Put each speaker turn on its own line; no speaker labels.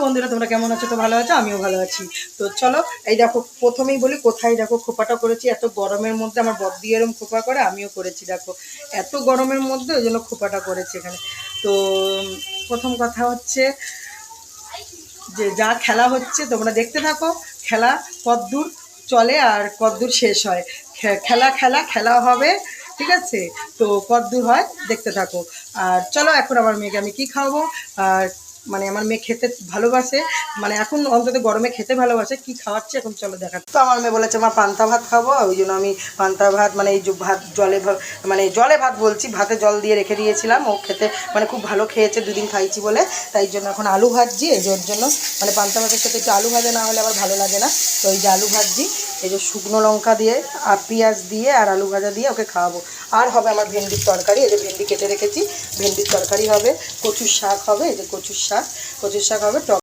বন্ধুরা তোমরা কেমন আছো? তো ভালো আছো, আমিও ভালো আছি। তো চলো, এই দেখো প্রথমেই বলি কোথায় দেখো খোপাটা করেছি। এত গরমের মধ্যে আমার বদ্দি এরম খোপা করে, আমিও করেছি। দেখো এত গরমের মধ্যে ওই জন্য খোপাটা করেছি এখানে। তো প্রথম কথা হচ্ছে যে যা খেলা হচ্ছে তোমরা দেখতে থাকো। খেলা কদ্দূর চলে আর কদ্দূর শেষ হয়। খেলা খেলা খেলা হবে, ঠিক আছে? তো কদ্দূর হয় দেখতে থাকো। আর চলো, এখন আমার মেয়েকে আমি কী খাওয়াবো। আর মানে আমার মেয়ে খেতে ভালোবাসে, মানে এখন অন্তত গরমে খেতে ভালোবাসে। কি খাওয়াচ্ছে এখন চলো দেখা। তো আমার মেয়ে বলেছে আমার পান্তা ভাত খাবো, ওই জন্য আমি পান্তা ভাত মানে এই যে ভাত জলে মানে জলে ভাত বলছি, ভাতে জল দিয়ে রেখে দিয়েছিলাম। ও খেতে মানে খুব ভালো খেয়েছে, দুদিন খাইছি বলে। তাই জন্য এখন আলু ভাজছি। এই ওর জন্য মানে পান্তা ভাতের সাথে একটু আলু ভাজা না হলে আবার ভালো লাগে না। তো এই যে আলু ভাজছি, এই যে শুকনো লঙ্কা দিয়ে আর পেঁয়াজ দিয়ে আর আলু ভাজা দিয়ে ওকে খাওয়াবো। আর হবে আমার ভেন্ডির তরকারি, এই যে ভেন্ডি কেটে রেখেছি, ভেন্ডির তরকারি হবে। কচুর শাক হবে, এই যে কচুর শাক হবে, টক